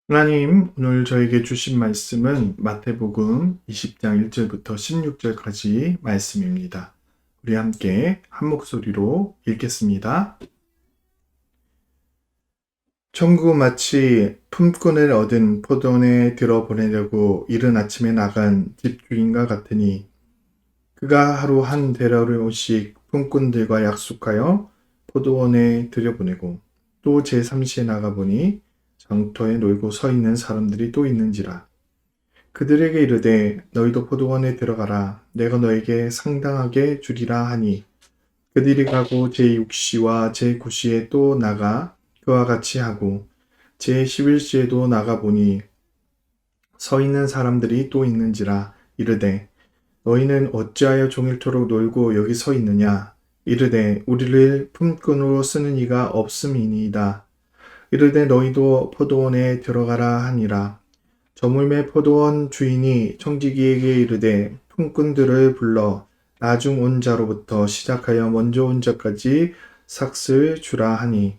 하나님, 오늘 저에게 주신 말씀은 마태복음 20장 1절부터 16절까지 말씀입니다. 우리 함께 한 목소리로 읽겠습니다. 천국은 마치 품꾼을 얻은 포도원에 들어보내려고 이른 아침에 나간 집주인과 같으니 그가 하루 한 데나리온씩 품꾼들과 약속하여 포도원에 들여보내고 또 제3시에 나가보니 장터에 놀고 서 있는 사람들이 또 있는지라. 그들에게 이르되 너희도 포도원에 들어가라. 내가 너에게 상당하게 주리라 하니 그들이 가고 제6시와 제9시에 또 나가 그와 같이 하고 제11시에도 나가보니 서 있는 사람들이 또 있는지라. 이르되 너희는 어찌하여 종일토록 놀고 여기 서 있느냐. 이르되 우리를 품꾼으로 쓰는 이가 없음이니이다. 이르되 너희도 포도원에 들어가라 하니라. 저물매 포도원 주인이 청지기에게 이르되 품꾼들을 불러 나중 온 자로부터 시작하여 먼저 온 자까지 삭슬 주라 하니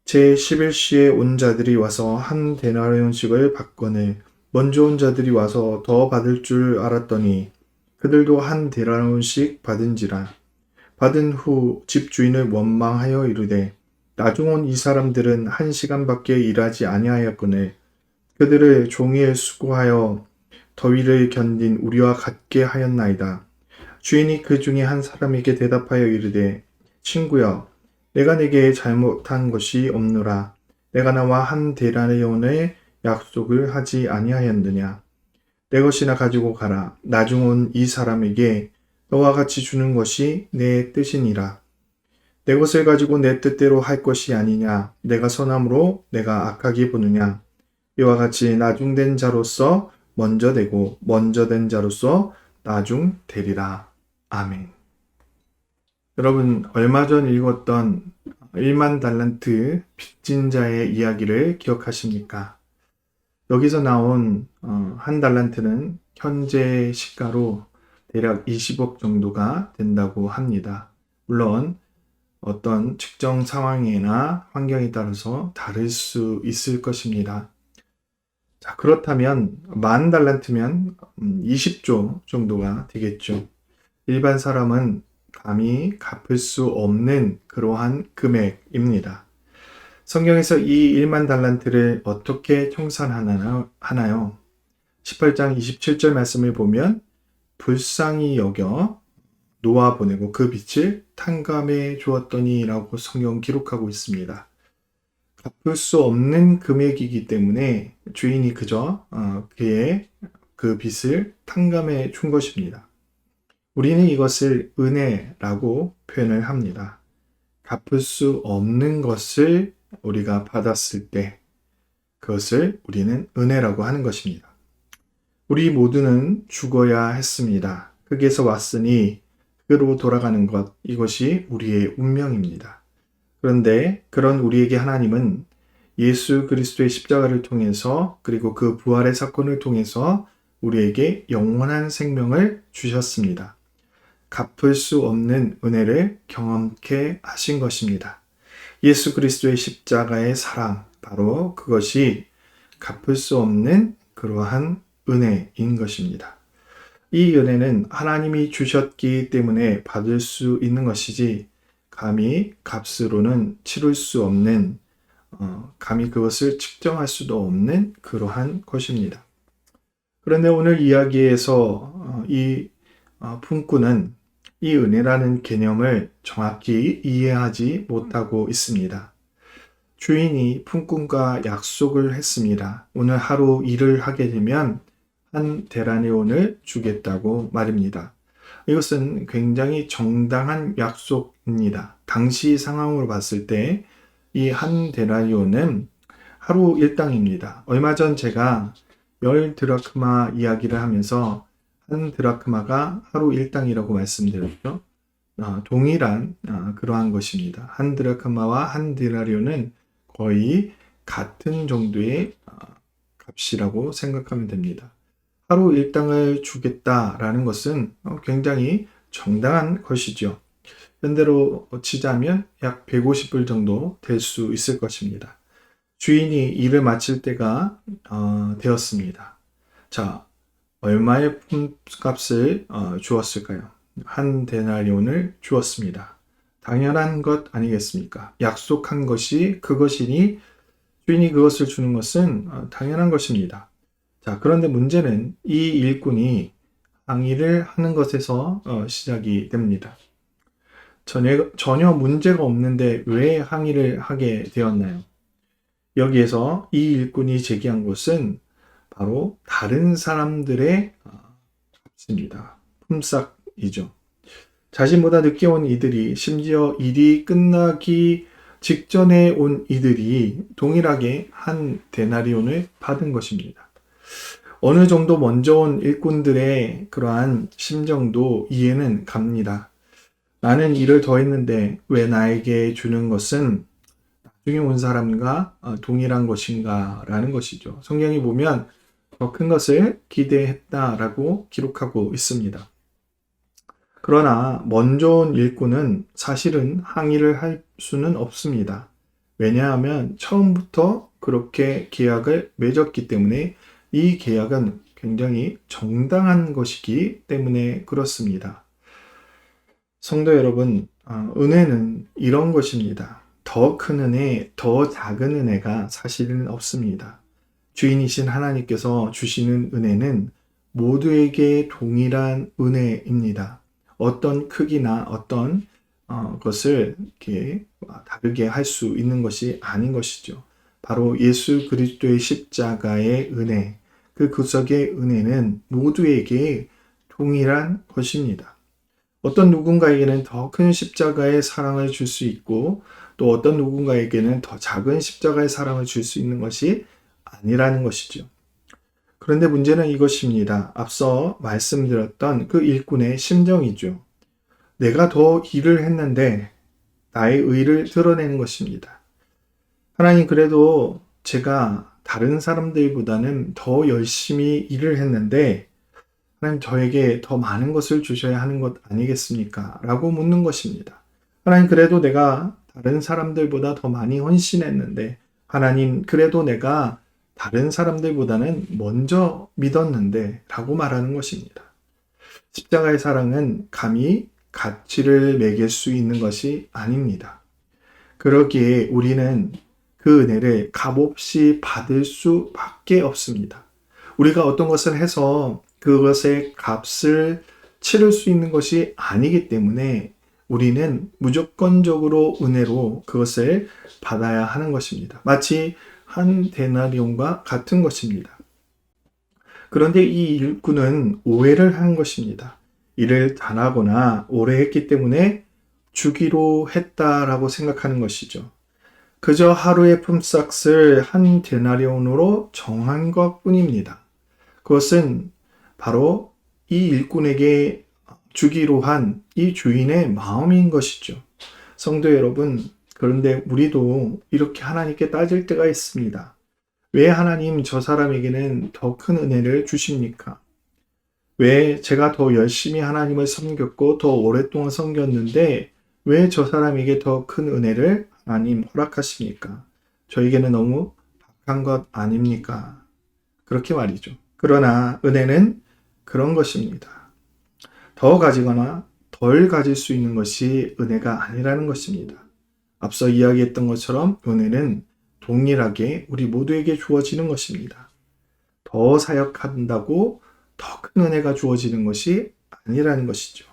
제11시에 온 자들이 와서 한 데나리온씩을 받거늘 먼저 온 자들이 와서 더 받을 줄 알았더니 그들도 한 데나리온씩 받은지라. 받은 후 집주인을 원망하여 이르되 나중 온 이 사람들은 1시간밖에 일하지 아니하였거늘 그들을 종일 수고하여 더위를 견딘 우리와 같게 하였나이다. 주인이 그 중에 한 사람에게 대답하여 이르되 친구여 내가 네게 잘못한 것이 없노라. 내가 나와 한 데나리온의 약속을 하지 아니하였느냐. 내 것이나 가지고 가라. 나중 온 이 사람에게 너와 같이 주는 것이 내 뜻이니라. 내 것을 가지고 내 뜻대로 할 것이 아니냐. 내가 선함으로 내가 악하게 보느냐. 이와 같이 나중된 자로서 먼저 되고 먼저 된 자로서 나중 되리라. 아멘. 여러분, 얼마 전 읽었던 1만 달란트 빚진 자의 이야기를 기억하십니까? 여기서 나온 한 달란트는 현재 시가로 대략 20억 정도가 된다고 합니다. 물론 어떤 특정 상황이나 환경에 따라서 다를 수 있을 것입니다. 자, 그렇다면 10,000달란트면 20조 정도가 되겠죠. 일반 사람은 감히 갚을 수 없는 그러한 금액입니다. 성경에서 이 10,000달란트를 어떻게 청산하나요? 18장 27절 말씀을 보면 불쌍히 여겨 놓아 보내고 그 빚을 탕감해 주었더니 라고 성경 기록하고 있습니다. 갚을 수 없는 금액이기 때문에 주인이 그저 그의 그 빚을 탕감해 준 것입니다. 우리는 이것을 은혜라고 표현을 합니다. 갚을 수 없는 것을 우리가 받았을 때 그것을 우리는 은혜라고 하는 것입니다. 우리 모두는 죽어야 했습니다. 흙에서 왔으니 흙으로 돌아가는 것, 이것이 우리의 운명입니다. 그런데 그런 우리에게 하나님은 예수 그리스도의 십자가를 통해서 그리고 그 부활의 사건을 통해서 우리에게 영원한 생명을 주셨습니다. 갚을 수 없는 은혜를 경험케 하신 것입니다. 예수 그리스도의 십자가의 사랑, 바로 그것이 갚을 수 없는 그러한 은혜인 것입니다. 이 은혜는 하나님이 주셨기 때문에 받을 수 있는 것이지 감히 값으로는 치룰 수 없는 감히 그것을 측정할 수도 없는 그러한 것입니다. 그런데 오늘 이야기에서 이 품꾼은 이 은혜라는 개념을 정확히 이해하지 못하고 있습니다. 주인이 품꾼과 약속을 했습니다. 오늘 하루 일을 하게 되면 한 데나리온을 주겠다고 말입니다. 이것은 굉장히 정당한 약속입니다. 당시 상황으로 봤을 때 이 한 데나리온은 하루 일당입니다. 얼마 전 제가 10드라크마 이야기를 하면서 한 드라크마가 하루 일당이라고 말씀드렸죠. 동일한 그러한 것입니다. 한 드라크마와 한 데나리온은 거의 같은 정도의 값이라고 생각하면 됩니다. 하루 일당을 주겠다라는 것은 굉장히 정당한 것이죠. 현대로 치자면 약 150불 정도 될 수 있을 것입니다. 주인이 일을 마칠 때가 되었습니다. 자, 얼마의 품값을 주었을까요? 한 데나리온을 주었습니다. 당연한 것 아니겠습니까? 약속한 것이 그것이니 주인이 그것을 주는 것은 당연한 것입니다. 자, 그런데 문제는 이 일꾼이 항의를 하는 것에서 시작이 됩니다. 전혀 문제가 없는데 왜 항의를 하게 되었나요? 여기에서 이 일꾼이 제기한 것은 바로 다른 사람들의 값입니다. 품삯이죠. 자신보다 늦게 온 이들이, 심지어 일이 끝나기 직전에 온 이들이 동일하게 한 데나리온을 받은 것입니다. 어느 정도 먼저 온 일꾼들의 그러한 심정도 이해는 갑니다. 나는 일을 더 했는데 왜 나에게 주는 것은 나중에 온 사람과 동일한 것인가 라는 것이죠. 성경이 보면 더 큰 것을 기대했다라고 기록하고 있습니다. 그러나 먼저 온 일꾼은 사실은 항의를 할 수는 없습니다. 왜냐하면 처음부터 그렇게 계약을 맺었기 때문에 이 계약은 굉장히 정당한 것이기 때문에 그렇습니다. 성도 여러분, 은혜는 이런 것입니다. 더 큰 은혜, 더 작은 은혜가 사실은 없습니다. 주인이신 하나님께서 주시는 은혜는 모두에게 동일한 은혜입니다. 어떤 크기나 어떤 것을 이렇게 다르게 할 수 있는 것이 아닌 것이죠. 바로 예수 그리스도의 십자가의 은혜, 그 구속의 은혜는 모두에게 동일한 것입니다. 어떤 누군가에게는 더 큰 십자가의 사랑을 줄 수 있고 또 어떤 누군가에게는 더 작은 십자가의 사랑을 줄 수 있는 것이 아니라는 것이죠. 그런데 문제는 이것입니다. 앞서 말씀드렸던 그 일꾼의 심정이죠. 내가 더 일을 했는데 나의 의를 드러내는 것입니다. 하나님, 그래도 제가 다른 사람들보다는 더 열심히 일을 했는데 하나님, 저에게 더 많은 것을 주셔야 하는 것 아니겠습니까? 라고 묻는 것입니다. 하나님, 그래도 내가 다른 사람들보다 더 많이 헌신했는데 하나님, 그래도 내가 다른 사람들보다는 먼저 믿었는데 라고 말하는 것입니다. 십자가의 사랑은 감히 가치를 매길 수 있는 것이 아닙니다. 그러기에 우리는 그 은혜를 값없이 받을 수밖에 없습니다. 우리가 어떤 것을 해서 그것의 값을 치를 수 있는 것이 아니기 때문에 우리는 무조건적으로 은혜로 그것을 받아야 하는 것입니다. 마치 한 데나리온과 같은 것입니다. 그런데 이 일꾼은 오해를 한 것입니다. 일을 잘하거나 오래 했기 때문에 주기로 했다라고 생각하는 것이죠. 그저 하루의 품삯을 한 데나리온으로 정한 것 뿐입니다. 그것은 바로 이 일꾼에게 주기로 한 이 주인의 마음인 것이죠. 성도 여러분, 그런데 우리도 이렇게 하나님께 따질 때가 있습니다. 왜 하나님 저 사람에게는 더 큰 은혜를 주십니까? 왜 제가 더 열심히 하나님을 섬겼고 더 오랫동안 섬겼는데 왜 저 사람에게 더 큰 은혜를 하나님 허락하십니까? 저에게는 너무 박한 것 아닙니까? 그렇게 말이죠. 그러나 은혜는 그런 것입니다. 더 가지거나 덜 가질 수 있는 것이 은혜가 아니라는 것입니다. 앞서 이야기했던 것처럼 은혜는 동일하게 우리 모두에게 주어지는 것입니다. 더 사역한다고 더 큰 은혜가 주어지는 것이 아니라는 것이죠.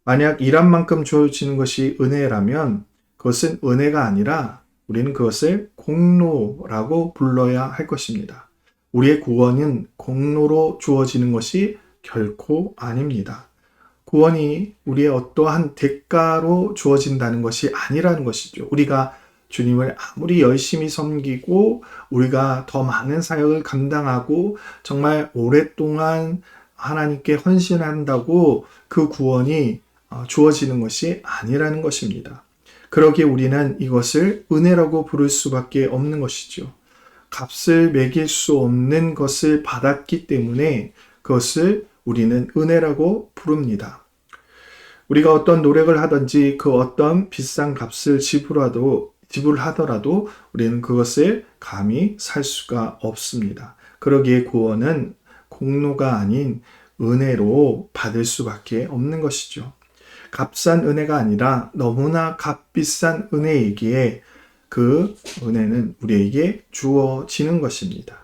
만약 일한 만큼 주어지는 것이 은혜라면 그것은 은혜가 아니라 우리는 그것을 공로라고 불러야 할 것입니다. 우리의 구원은 공로로 주어지는 것이 결코 아닙니다. 구원이 우리의 어떠한 대가로 주어진다는 것이 아니라는 것이죠. 우리가 주님을 아무리 열심히 섬기고 우리가 더 많은 사역을 감당하고 정말 오랫동안 하나님께 헌신한다고 그 구원이 주어지는 것이 아니라는 것입니다. 그러기에 우리는 이것을 은혜라고 부를 수밖에 없는 것이죠. 값을 매길 수 없는 것을 받았기 때문에 그것을 우리는 은혜라고 부릅니다. 우리가 어떤 노력을 하든지 그 어떤 비싼 값을 지불하도 지불하더라도 우리는 그것을 감히 살 수가 없습니다. 그러기에 구원은 공로가 아닌 은혜로 받을 수밖에 없는 것이죠. 값싼 은혜가 아니라 너무나 값비싼 은혜이기에 그 은혜는 우리에게 주어지는 것입니다.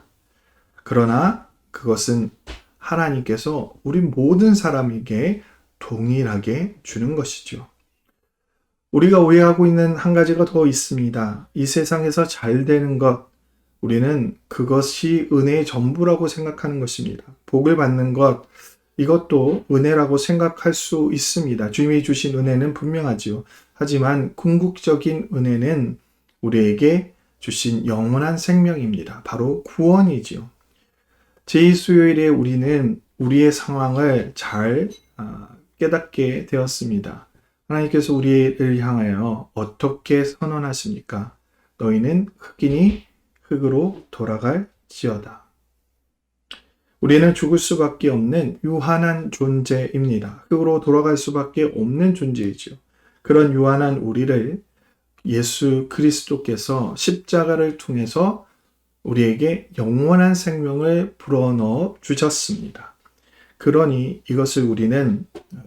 그러나 그것은 하나님께서 우리 모든 사람에게 동일하게 주는 것이죠. 우리가 오해하고 있는 한 가지가 더 있습니다. 이 세상에서 잘 되는 것, 우리는 그것이 은혜의 전부라고 생각하는 것입니다. 복을 받는 것, 이것도 은혜라고 생각할 수 있습니다. 주님이 주신 은혜는 분명하지요. 하지만 궁극적인 은혜는 우리에게 주신 영원한 생명입니다. 바로 구원이지요. 제2수요일에 우리는 우리의 상황을 잘 깨닫게 되었습니다. 하나님께서 우리를 향하여 어떻게 선언하십니까? 너희는 흙이니 흙으로 돌아갈지어다. 우리는 죽을 수밖에 없는 유한한 존재입니다. 흙으로 돌아갈 수밖에 없는 존재이죠. 그런 유한한 우리를 예수 그리스도께서 십자가를 통해서 우리에게 영원한 생명을 불어넣어 주셨습니다. 그러니 이것을 우리는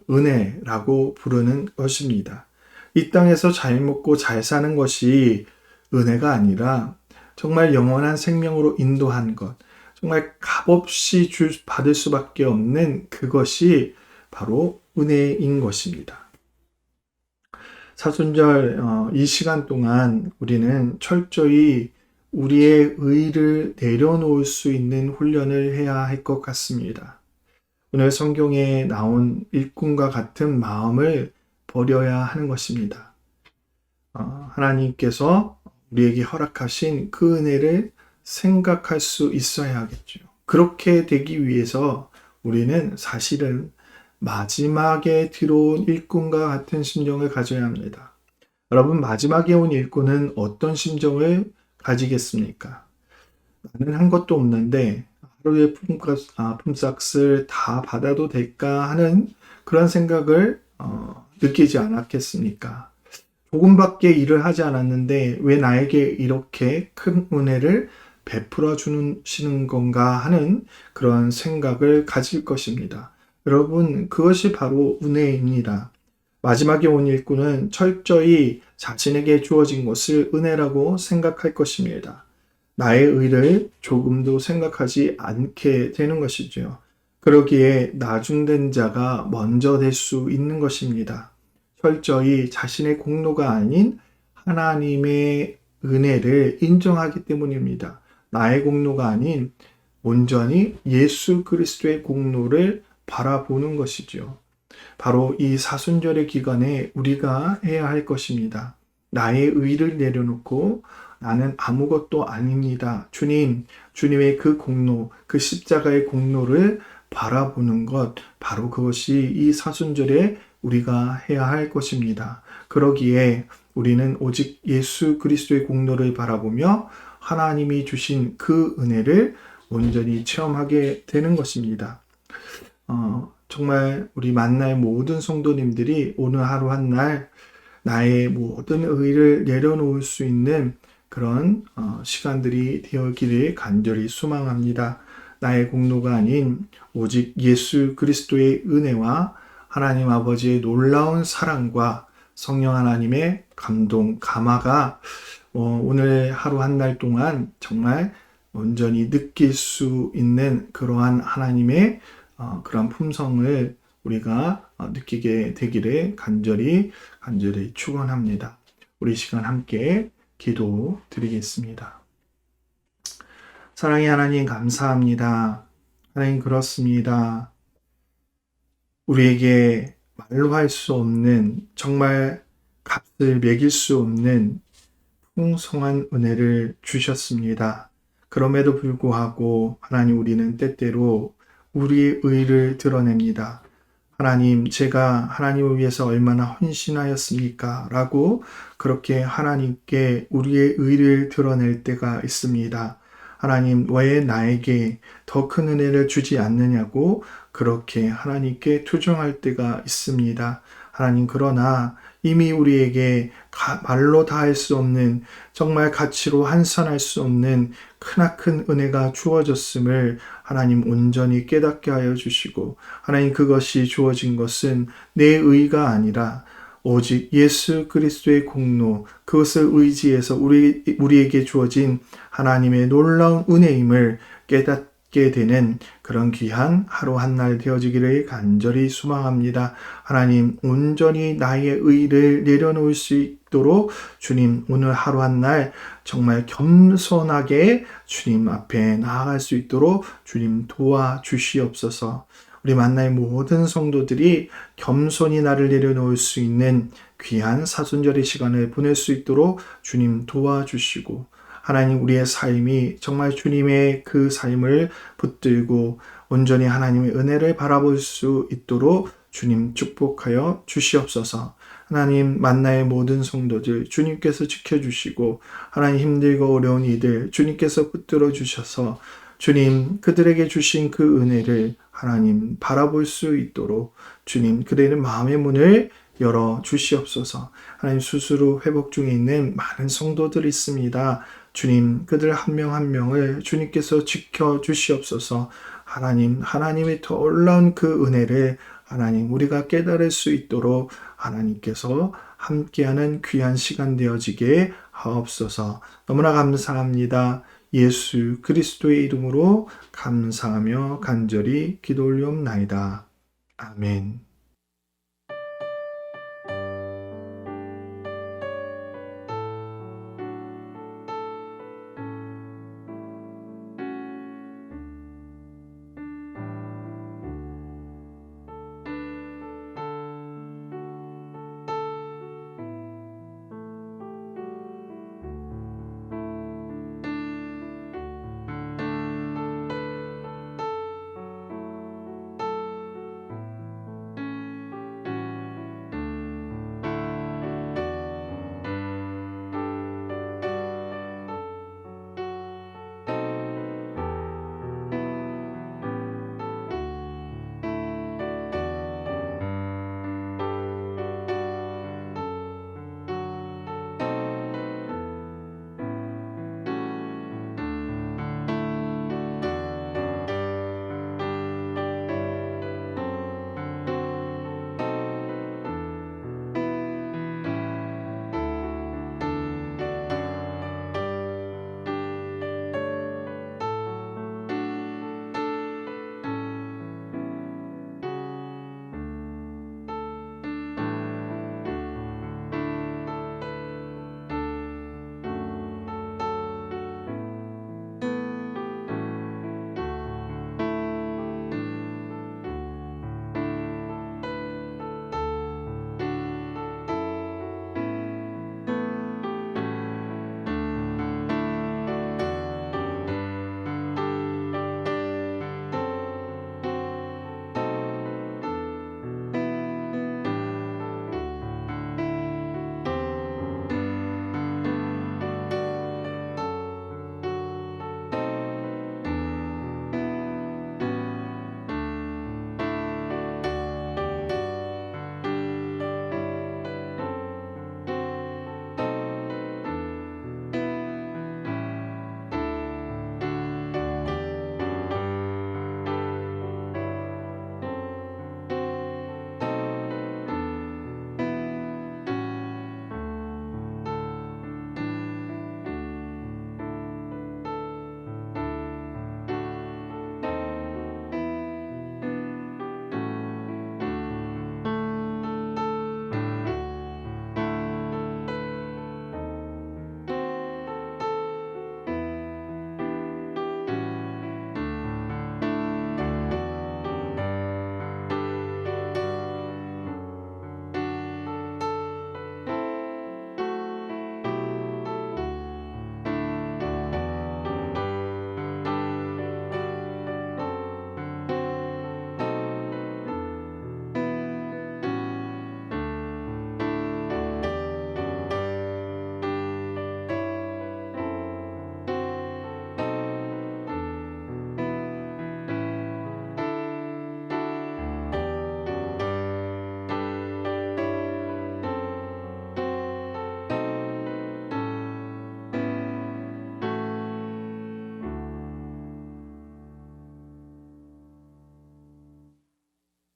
은혜라고 부르는 것입니다. 이 땅에서 잘 먹고 잘 사는 것이 은혜가 아니라 정말 영원한 생명으로 인도한 것, 정말 값없이 받을 수밖에 없는 그것이 바로 은혜인 것입니다. 사순절 이 시간 동안 우리는 철저히 우리의 의를 내려놓을 수 있는 훈련을 해야 할 것 같습니다. 오늘 성경에 나온 일꾼과 같은 마음을 버려야 하는 것입니다. 하나님께서 우리에게 허락하신 그 은혜를 생각할 수 있어야 하겠죠. 그렇게 되기 위해서 우리는 사실은 마지막에 들어온 일꾼과 같은 심정을 가져야 합니다. 여러분, 마지막에 온 일꾼은 어떤 심정을 가지겠습니까? 나는 한 것도 없는데 하루의 품삯을 다 받아도 될까 하는 그런 생각을 느끼지 않았겠습니까? 조금밖에 일을 하지 않았는데 왜 나에게 이렇게 큰 은혜를 베풀어 주시는 건가 하는 그런 생각을 가질 것입니다. 여러분, 그것이 바로 은혜입니다. 마지막에 온 일꾼은 철저히 자신에게 주어진 것을 은혜라고 생각할 것입니다. 나의 의를 조금도 생각하지 않게 되는 것이죠. 그러기에 나중된 자가 먼저 될 수 있는 것입니다. 철저히 자신의 공로가 아닌 하나님의 은혜를 인정하기 때문입니다. 나의 공로가 아닌 온전히 예수 그리스도의 공로를 바라보는 것이죠. 바로 이 사순절의 기간에 우리가 해야 할 것입니다. 나의 의를 내려놓고 나는 아무것도 아닙니다. 주님의 그 공로, 그 십자가의 공로를 바라보는 것, 바로 그것이 이 사순절에 우리가 해야 할 것입니다. 그러기에 우리는 오직 예수 그리스도의 공로를 바라보며 하나님이 주신 그 은혜를 온전히 체험하게 되는 것입니다. 정말 우리 만날 모든 성도님들이 오늘 하루 한 날 나의 모든 의를 내려놓을 수 있는 그런 시간들이 되었기를 간절히 소망합니다. 나의 공로가 아닌 오직 예수 그리스도의 은혜와 하나님 아버지의 놀라운 사랑과 성령 하나님의 감동, 감화가 오늘 하루 한 날 동안 정말 온전히 느낄 수 있는 그러한 하나님의 그런 품성을 우리가 느끼게 되기를 간절히 축원합니다. 우리 시간 함께 기도 드리겠습니다. 사랑의 하나님, 감사합니다. 하나님, 그렇습니다. 우리에게 말로 할 수 없는, 정말 값을 매길 수 없는 풍성한 은혜를 주셨습니다. 그럼에도 불구하고 하나님, 우리는 때때로 우리의 의를 드러냅니다. 하나님, 제가 하나님을 위해서 얼마나 헌신하였습니까? 라고 그렇게 하나님께 우리의 의를 드러낼 때가 있습니다. 하나님, 왜 나에게 더 큰 은혜를 주지 않느냐고 그렇게 하나님께 투정할 때가 있습니다. 하나님, 그러나 이미 우리에게 말로 다 할 수 없는, 정말 가치로 환산할 수 없는 크나큰 은혜가 주어졌음을 하나님 온전히 깨닫게 하여 주시고, 하나님 그것이 주어진 것은 내 의가 아니라 오직 예수 그리스도의 공로, 그것을 의지해서 우리에게 주어진 하나님의 놀라운 은혜임을 깨닫게 되는 그런 귀한 하루 한날 되어지기를 간절히 소망합니다. 하나님 온전히 나의 의를 내려놓을 수 있도록 주님 오늘 하루 한날 정말 겸손하게 주님 앞에 나아갈 수 있도록 주님 도와주시옵소서. 우리 만나의 모든 성도들이 겸손히 나를 내려놓을 수 있는 귀한 사순절의 시간을 보낼 수 있도록 주님 도와주시고, 하나님 우리의 삶이 정말 주님의 그 삶을 붙들고 온전히 하나님의 은혜를 바라볼 수 있도록 주님 축복하여 주시옵소서. 하나님 만나의 모든 성도들 주님께서 지켜주시고, 하나님 힘들고 어려운 이들 주님께서 붙들어 주셔서 주님 그들에게 주신 그 은혜를 하나님 바라볼 수 있도록 주님 그들의 마음의 문을 열어 주시옵소서. 하나님 스스로 회복 중에 있는 많은 성도들이 있습니다. 주님 그들 한 명 한 명을 주님께서 지켜 주시옵소서. 하나님 하나님의 더 놀라운 그 은혜를 하나님 우리가 깨달을 수 있도록 하나님께서 함께하는 귀한 시간 되어지게 하옵소서. 너무나 감사합니다. 예수 그리스도의 이름으로 감사하며 간절히 기도 올리옵나이다. 아멘.